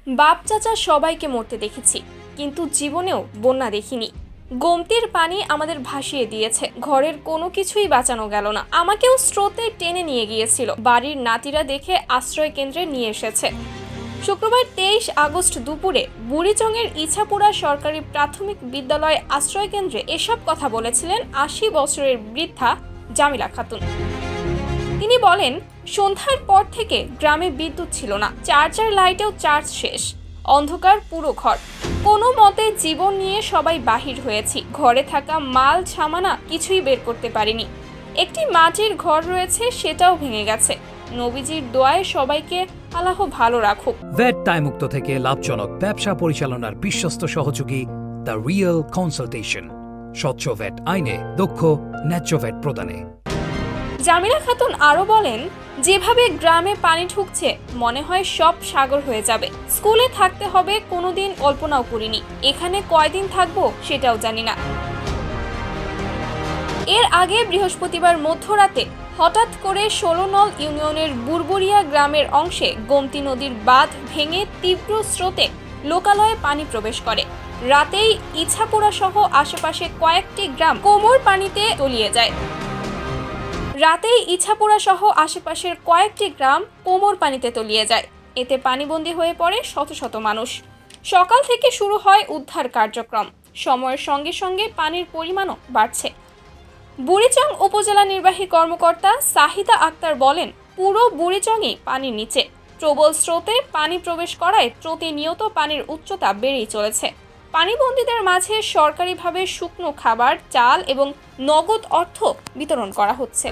বাপ চাচা সবাইকে মরতে দেখেছি, কিন্তু জীবনেও বন্যা দেখিনি। গোমতীর পানি আমাদের ভাসিয়ে দিয়েছে, ঘরের কোনো কিছুই বাঁচানো গেল না। আমাকেও স্রোতে টেনে নিয়ে গিয়েছিল। বাড়ির নাতিরা দেখে আশ্রয় কেন্দ্রে নিয়ে এসেছে। শুক্রবার 23 আগস্ট দুপুরে বুড়িচংয়ের ইছাপুরা সরকারি প্রাথমিক বিদ্যালয় আশ্রয় কেন্দ্রে এসব কথা বলেছিলেন 80 বছরের বৃদ্ধা জামিলা খাতুন। তিনি বলেন, সন্ধ্যার পর থেকে গ্রামে বিদ্যুৎ ছিল না, চার্জার লাইটেও চার্জ শেষ, অন্ধকার পুরো ঘর। কোনো মতে জীবন নিয়ে সবাই বাহির হয়েছি। ঘরে থাকা মাল সামানা কিছুই বের করতে পারিনি। একটি মাটির ঘর রয়েছে, সেটাও ভেঙে গেছে। নবীজির দোয়ায় সবাইকে আল্লাহ ভালো রাখুক। ভ্যাট দায়মুক্ত থেকে লাভজনক ব্যবসা পরিচালনার বিশ্বস্ত সহযোগী দ্য রিয়েল কনসালটেশন। স্বচ্ছ ভ্যাট আইনে দক্ষ ন্যায্য ভ্যাট প্রদানে। জামিলা খাতুন আরও বলেন, যেভাবে গ্রামে পানি ঢুকছে মনে হয় সব সাগর হয়ে যাবে। স্কুলে থাকতে হবে, কোনোদিন কল্পনাও করিনি। এখানে কয়দিন থাকবো সেটাও জানি না। এর আগে বৃহস্পতিবার মধ্যরাতে হঠাৎ করে 16 নং ইউনিয়নের বুরবুরিয়া গ্রামের অংশে গোমতী নদীর বাঁধ ভেঙে তীব্র স্রোতে লোকালয়ে পানি প্রবেশ করে। রাতেই ইছাপুরা সহ আশেপাশে কয়েকটি গ্রাম কোমর পানিতে তলিয়ে যায়। এতে পানিবন্দী হয়ে পড়ে শত শত মানুষ। সকাল থেকে শুরু হয় উদ্ধার কার্যক্রম। সময়ের সঙ্গে সঙ্গে পানির পরিমাণও বাড়ছে। বুড়িচং উপজেলা নির্বাহী কর্মকর্তা সাহিদা আক্তার বলেন, পুরো বুড়িচংই পানির নিচে। প্রবল স্রোতে পানি প্রবেশ করায় প্রতিনিয়ত পানির উচ্চতা বেড়েই চলেছে। পানিবন্দীদের মাঝে সরকারিভাবে শুকনো খাবার, চাল এবং নগদ অর্থ বিতরণ করা হচ্ছে।